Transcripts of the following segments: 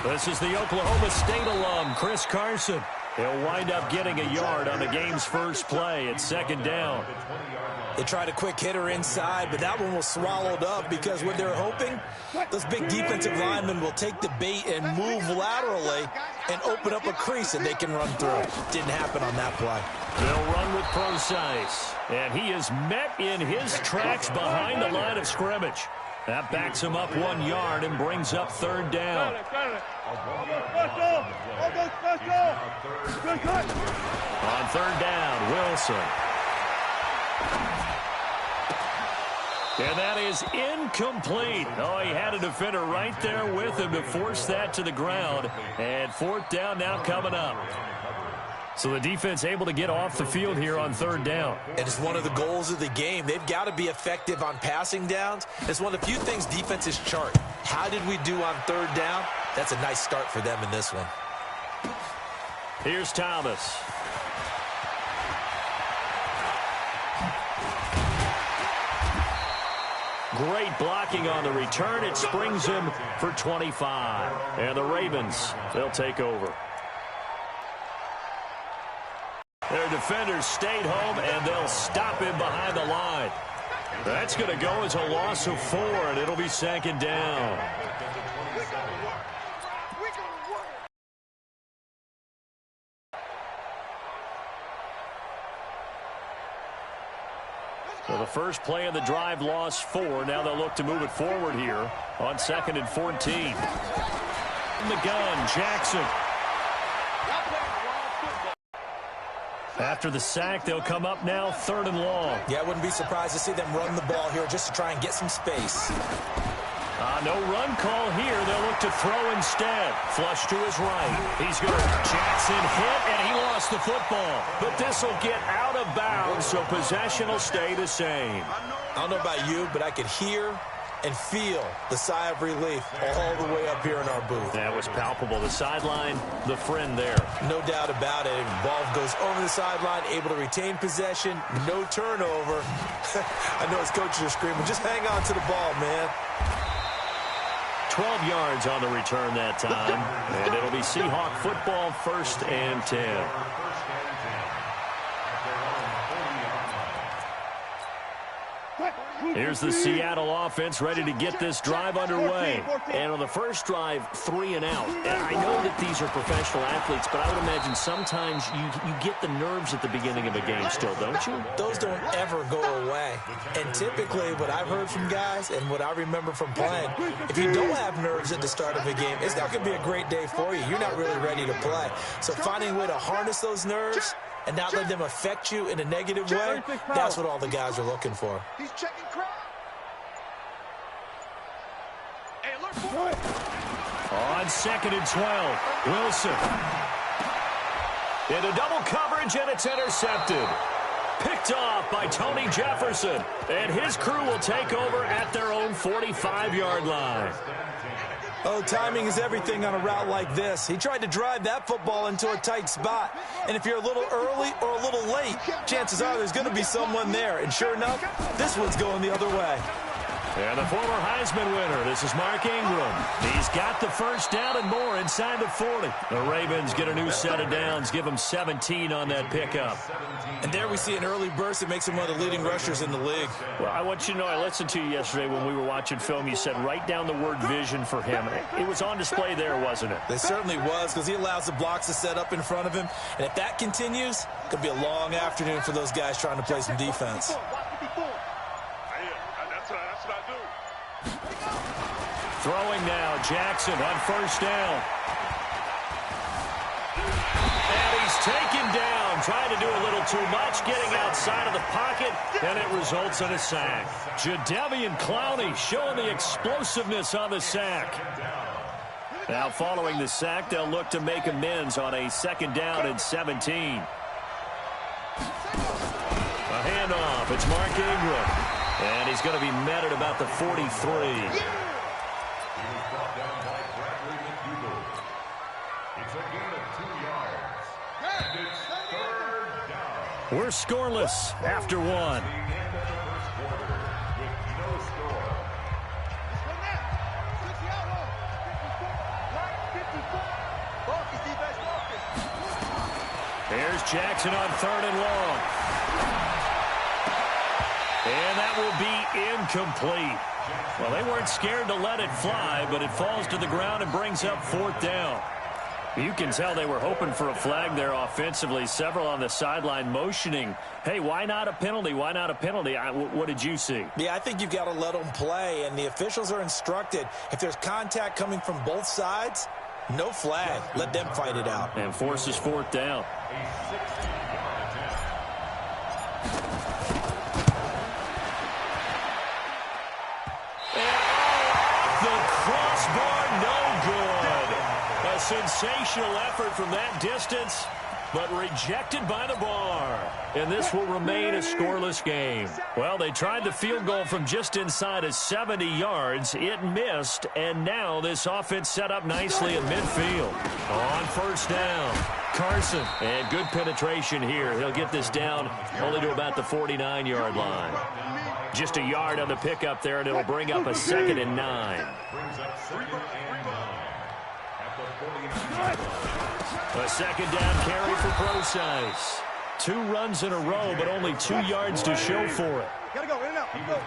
This is the Oklahoma State alum, Chris Carson. He'll wind up getting a yard on the game's first play at second down. They tried a quick hitter inside, but that one was swallowed up because what they're hoping, those big defensive linemen will take the bait and move laterally and open up a crease that they can run through. Didn't happen on that play. They'll run with Precise, and he is met in his tracks behind the line of scrimmage. That backs him up 1 yard and brings up third down. On third down, Wilson. And that is incomplete. Oh, he had a defender right there with him to force that to the ground. And fourth down now coming up. So the defense able to get off the field here on third down. And it's one of the goals of the game. They've got to be effective on passing downs. It's one of the few things defenses chart. How did we do on third down? That's a nice start for them in this one. Here's Thomas. Great blocking on the return. It springs him for 25. And the Ravens, they'll take over. Their defenders stayed home, and they'll stop him behind the line. That's going to go as a loss of 4, and it'll be second down. So the first play of the drive lost 4. Now they'll look to move it forward here on 2nd and 14. In the gun, Jackson. After the sack, they'll come up now 3rd and long. Yeah, I wouldn't be surprised to see them run the ball here just to try and get some space. No run call here. They'll look to throw instead. Flush to his right. He's going to Jackson hit, and he lost the football. But this will get out of bounds, so possession will stay the same. I don't know about you, but I could hear and feel the sigh of relief all the way up here in our booth. That was palpable. The sideline, the friend there. No doubt about it. Ball goes over the sideline, able to retain possession, no turnover. I know his coaches are screaming, just hang on to the ball, man. 12 yards on the return that time, and it'll be Seahawk football, 1st and 10. Here's the Seattle offense ready to get this drive underway. And on the first drive, 3 and out. And I know that these are professional athletes, but I would imagine sometimes you get the nerves at the beginning of a game still, don't you? Those don't ever go away. And typically what I've heard from guys and what I remember from playing, if you don't have nerves at the start of a game, it's not going to be a great day for you. You're not really ready to play. So finding a way to harness those nerves and not let them affect you in a negative way, that's what all the guys are looking for. He's checking crowd. Hey, look on 2nd and 12, Wilson. Into double coverage, and it's intercepted. Picked off by Tony Jefferson. And his crew will take over at their own 45-yard line. Oh, timing is everything on a route like this. He tried to drive that football into a tight spot. And if you're a little early or a little late, chances are there's going to be someone there. And sure enough, this one's going the other way. And the former Heisman winner, this is Mark Ingram. He's got the first down and more inside the 40. The Ravens get a new set of downs, give them 17 on that pickup. And there we see an early burst that makes him one of the leading rushers in the league. Well, I want you to know, I listened to you yesterday when we were watching film. You said write down the word vision for him. It was on display there, wasn't it? It certainly was, because he allows the blocks to set up in front of him. And if that continues, it could be a long afternoon for those guys trying to play some defense. Throwing now, Jackson on first down. And he's taken down, trying to do a little too much, getting outside of the pocket, and it results in a sack. Jadeveon Clowney showing the explosiveness on the sack. Now following the sack, they'll look to make amends on a 2nd down and 17. A handoff, it's Mark Ingram. And he's going to be met at about the 43. We're scoreless after 1. Here's Jackson on 3rd and long. And that will be incomplete. Well, they weren't scared to let it fly, but it falls to the ground and brings up 4th down. You can tell they were hoping for a flag there offensively. Several on the sideline motioning, hey, why not a penalty? Why not a penalty? What did you see? Yeah, I think you've got to let them play, and the officials are instructed, if there's contact coming from both sides, no flag. Let them fight it out. And forces 4th down. And the crossbar, no good. A sensational effort from that distance, but rejected by the bar. And this will remain a scoreless game. Well, they tried the field goal from just inside of 70 yards. It missed, and now this offense set up nicely at midfield. On 1st down, Carson. And good penetration here. He'll get this down only to about the 49-yard line. Just a yard on the pickup there, and it'll bring up a 2nd and 9. A 2nd down carry for Procise. 2 runs in a row, but only 2 yards to show for it. Gotta go, in and out. Go.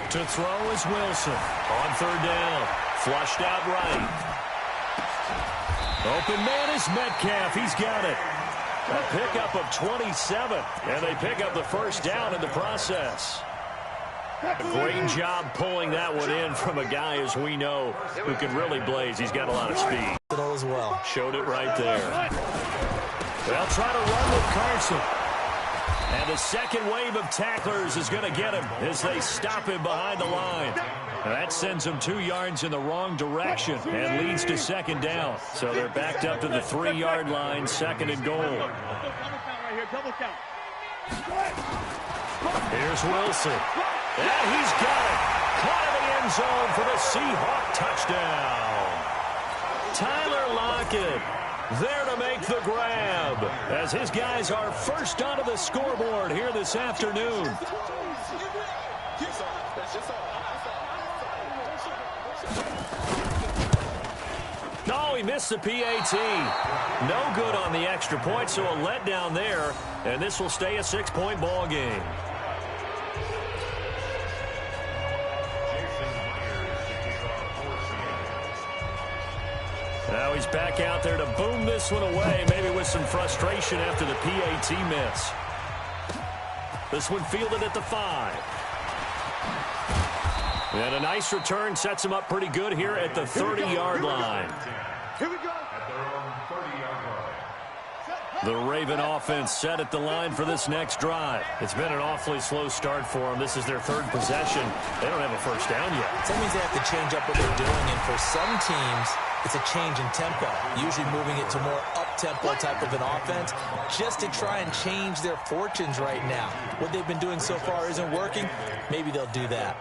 To throw is Wilson. On 3rd down. Flushed out right. Open man is Metcalf. He's got it. A pickup of 27. And they pick up the 1st down in the process. A great job pulling that one in from a guy, as we know, who can really blaze. He's got a lot of speed. As well. Showed it right there. They'll try to run with Carson. And the 2nd wave of tacklers is going to get him as they stop him behind the line. And that sends him 2 yards in the wrong direction and leads to 2nd down. So they're backed up to the 3-yard line, 2nd and goal. Here's Wilson. And he's got it. Caught in the end zone for the Seahawk touchdown. Tyler Lockett there to make the grab as his guys are first onto the scoreboard here this afternoon. No, he missed the PAT. No good on the extra point, so a letdown there, and this will stay a 6-point ball game. Now he's back out there to boom this one away, maybe with some frustration after the PAT miss. This one fielded at the 5. And a nice return sets him up pretty good here at the 30-yard line. Here we go. The Raven offense set at the line for this next drive. It's been an awfully slow start for them. This is their 3rd possession. They don't have a 1st down yet. That means they have to change up what they're doing, and for some teams, it's a change in tempo, usually moving it to more up-tempo type of an offense, just to try and change their fortunes right now. What they've been doing so far isn't working. Maybe they'll do that.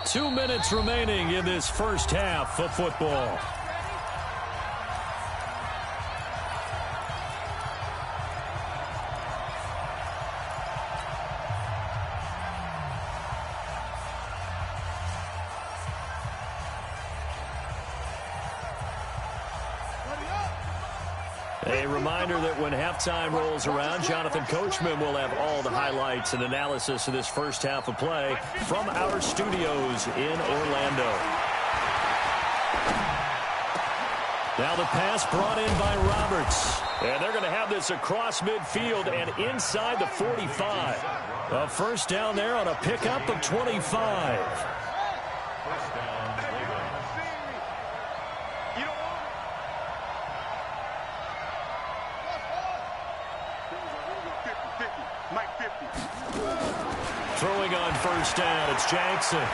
2 minutes remaining in this first half of football. A reminder that when halftime rolls around, Jonathan Coachman will have all the highlights and analysis of this first half of play from our studios in Orlando. Now the pass brought in by Roberts. And they're going to have this across midfield and inside the 45. A first down there on a pickup of 25. Throwing on first down, it's Jackson. And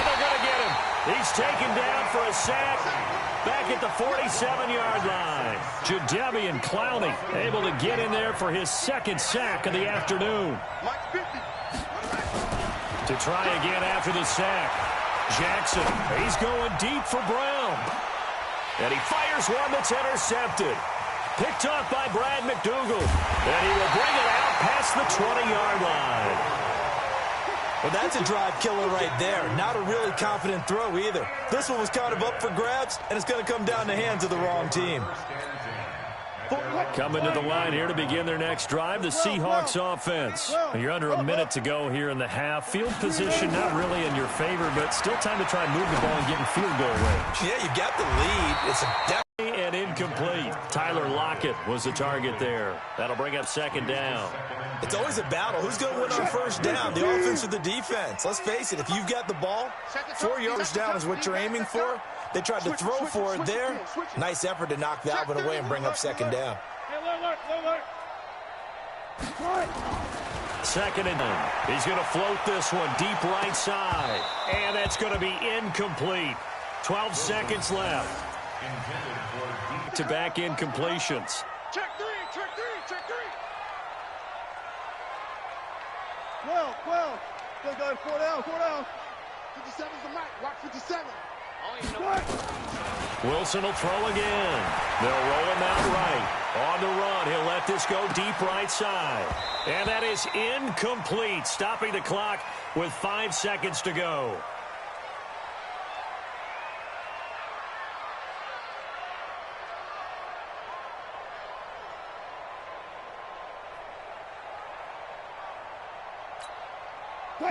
they're going to get him. He's taken down for a sack back at the 47-yard line. Jadeveon Clowney able to get in there for his second sack of the afternoon. To try again after the sack. Jackson, he's going deep for Brown. And he fires one that's intercepted. Picked off by Brad McDougal. And he will bring it out past the 20-yard line. Well, that's a drive killer right there. Not a really confident throw either. This one was kind of up for grabs, and it's going to come down the hands of the wrong team. Coming to the line here to begin their next drive, the Seahawks offense. You're under a minute to go here in the half. Field position not really in your favor, but still time to try and move the ball and get in field goal range. Yeah, you got the lead. It's and incomplete. Tyler Lockett was the target there. That'll bring up second down. It's always a battle. Who's going to win on first down, the offense or the defense? Let's face it, if you've got the ball, 4 yards down is what you're aiming for. They tried to throw for it there. Nice effort to knock that one away and bring up second down. Second and 9. He's going to float this one deep right side. And that's going to be incomplete. 12 seconds left. To back incompletions. Check three. 12. Still going 4 down. 57's the mic. Watch 57. Wilson will throw again. They'll roll him out right. On the run, he'll let this go deep right side. And that is incomplete, stopping the clock with 5 seconds to go.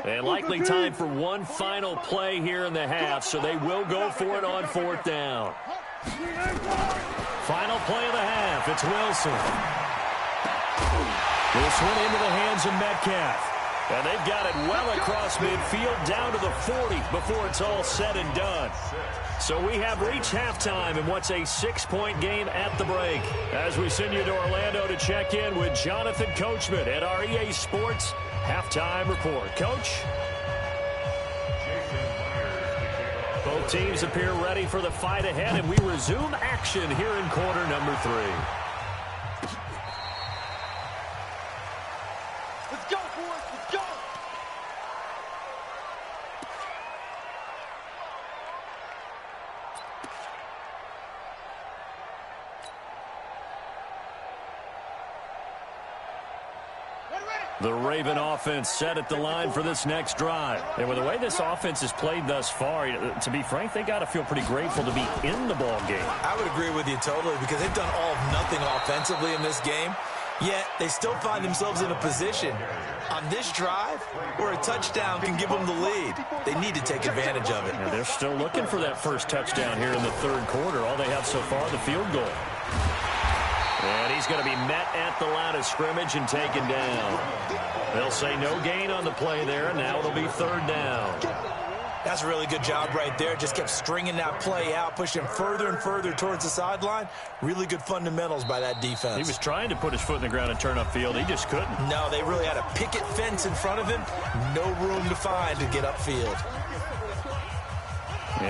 And likely time for one final play here in the half, so they will go for it on fourth down. Final play of the half, it's Wilson. This one into the hands of Metcalf. And they've got it well across midfield, down to the 40 before it's all said and done. So we have reached halftime in what's a 6-point game at the break. As we send you to Orlando to check in with Jonathan Coachman at our EA Sports Halftime Report. Coach? Both teams appear ready for the fight ahead, and we resume action here in quarter number 3. Let's go, boys. Let's go. The Raven offense set at the line for this next drive. And with the way this offense has played thus far, to be frank, they got to feel pretty grateful to be in the ball game. I would agree with you totally, because they've done all of nothing offensively in this game. Yet, they still find themselves in a position on this drive where a touchdown can give them the lead. They need to take advantage of it. And they're still looking for that first touchdown here in the third quarter. All they have so far, the field goal. And he's going to be met at the line of scrimmage and taken down. They'll say no gain on the play there, and now it'll be third down. That's a really good job right there. Just kept stringing that play out, pushing further and further towards the sideline. Really good fundamentals by that defense. He was trying to put his foot in the ground and turn upfield. He just couldn't. No, they really had a picket fence in front of him. No room to find to get upfield.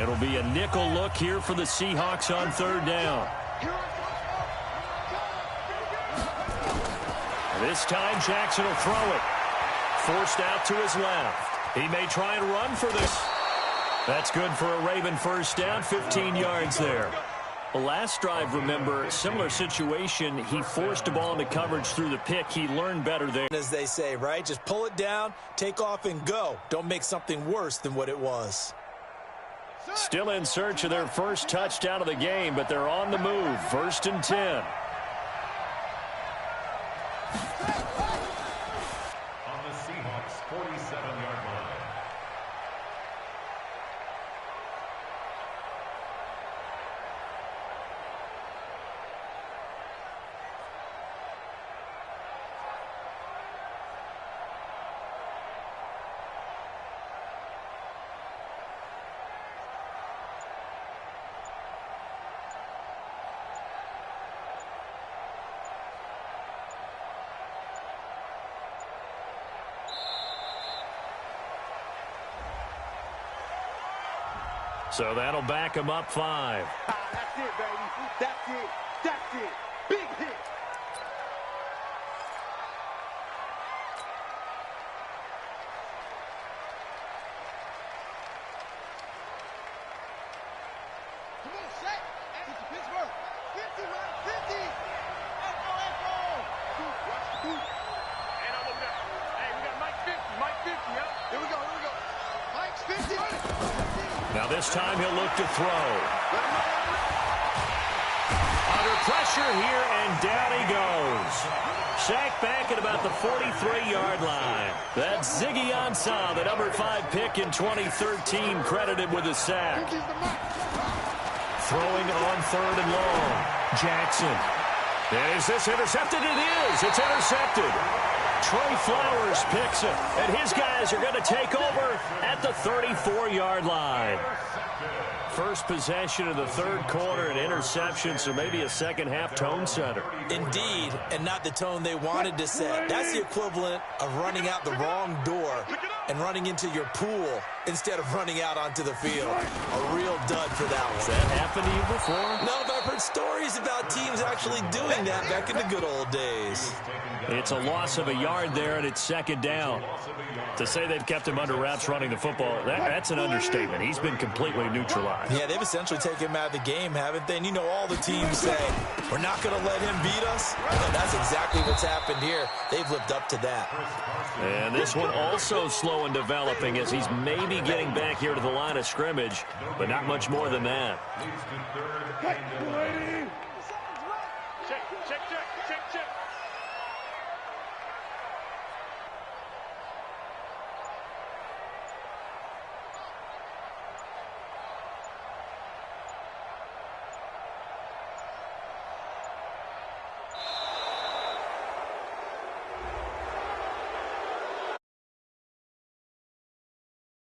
It'll be a nickel look here for the Seahawks on third down. This time, Jackson will throw it. Forced out to his left. He may try and run for this. That's good for a Raven first down, 15 yards there. The last drive, remember, similar situation. He forced the ball into coverage through the pick. He learned better there. As they say, right? Just pull it down, take off, and go. Don't make something worse than what it was. Still in search of their first touchdown of the game, but they're on the move. First and 10. So that'll back him up 5. That's it, baby. That's it. That's it. Big hit. this time he'll look to throw. Under pressure here, and down he goes. Sacked back at about the 43-yard line. That's Ziggy Ansah, the number 5 pick in 2013, credited with a sack. Throwing on 3rd and long. Jackson. Is this intercepted? It is. It's intercepted. Trey Flowers picks it, and his guys are going to take over at the 34-yard line. First possession of the 3rd quarter, an interception, so maybe a second-half tone setter. Indeed, and not the tone they wanted to set. That's the equivalent of running out the wrong door and running into your pool instead of running out onto the field. A real dud for that one. Has that happened to you before? No, but I've heard stories about teams actually doing that back in the good old days. It's a loss of a yard there, and it's 2nd down. To say they've kept him under wraps running the football, that's an understatement. He's been completely neutralized. Yeah, they've essentially taken him out of the game, haven't they? And you know all the teams say, we're not going to let him beat us. And that's exactly what's happened here. They've lived up to that. And this one also slow in developing as he's maybe getting back here to the line of scrimmage, but not much more than that. Check.